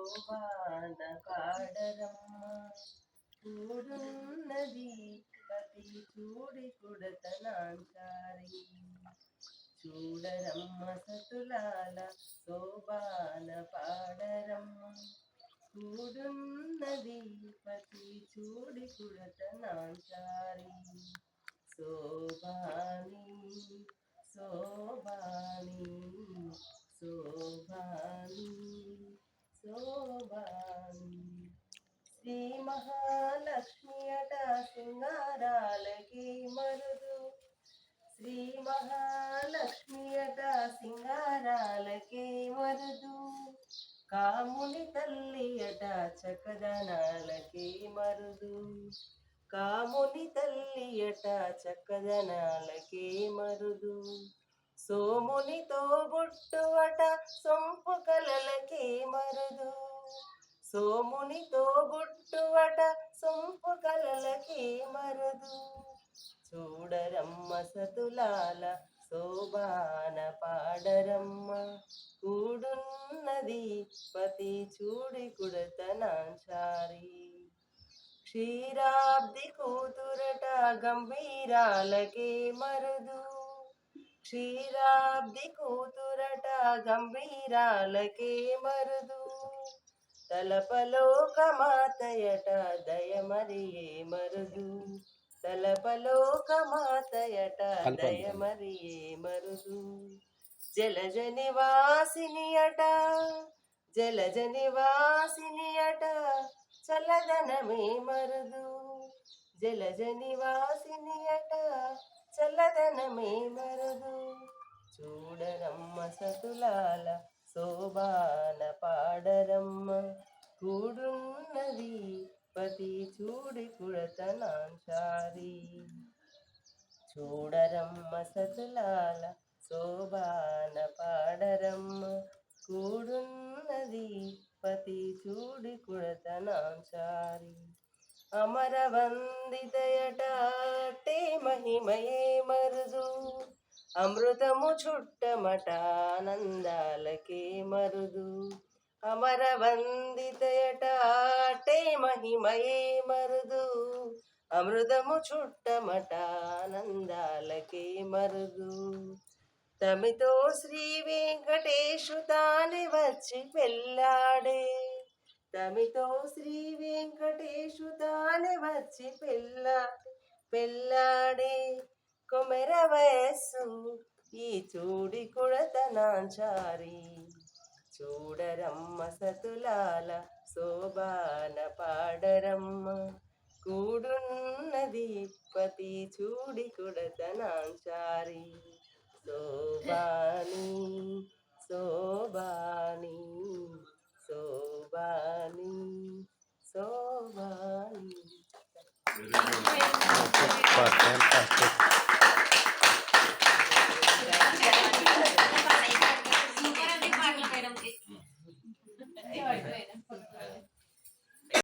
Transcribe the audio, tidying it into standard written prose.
శోభాన పాడరమ్మ చూడున్నది పతి చూడి కుడతనాంచారి చూడరమ్మ సతులాల శోభాన పాడరమ్మ చూడున్నది పతి చూడి కుడతనాంచారి శోభాని శోభాని శోభాని శోభాని శ్రీ మహాలక్ష్మి అట సింగారాలకి మరుదు శ్రీ మహాలక్ష్మి అట సింగారాలకి మరుదు కాముని తల్లి అట చక్కదనాలకి మరుదు కాముని తల్లి అట చక్కదనాలకి మరుదు సోమునితో బుట్టువట సొంపు కలలకి మరుదు సోమునితో బుట్టువట సొంపు కలలకి మరుదు చూడరమ్మ సతులాల శోభాన పాడరమ్మ కూడున్నది పతి చూడి కుడతనాంచారి క్షీరాబ్ది కూతురట గంభీరాలకే మరుదు క్షీరాబ్ది కూతురట గంభీరాలకే మరుదు తలపలోకమాతయట దయమరియే మరుదు తలపలోకమాతయట దయమరియే మరుదు జలజ నివాసిని అట జలజ నివాసిని అట చల్లదనమే మరుదు జలజ నివాసిని అట చల్లదనమే మరుదు చూడరమ్మ సతులాల శోభాన పాడరమ్మ కూడున్నది పతి చూడి కుడతనాంచారి చూడరమ్మ సతులాల శోభాన పాడరమ్మ కూడున్నది పతి చూడి కుడతనాంచారి అమరవందితయట టే మహిమయే మరుదు అమృతము చుట్టమట ఆనందాలకే మరుదు అమరవందితయట టే మహిమయే మరుదు అమృతము చుట్టమట ఆనందాలకే మరుదు తమితో శ్రీ వెంకటేశు తానే వచ్చి పెళ్ళాడే తమితో శ్రీ వెంకటేశు తానే వచ్చి పెళ్ళాడే కొమెర వయస్సు ఈ చూడి కుడతనాంచారి చూడరమ్మ సతులాల శోభాన పాడరమ్మ కూడున్నది పతి చూడి కుడతనాంచారి శోభాని శోభాని శోభాని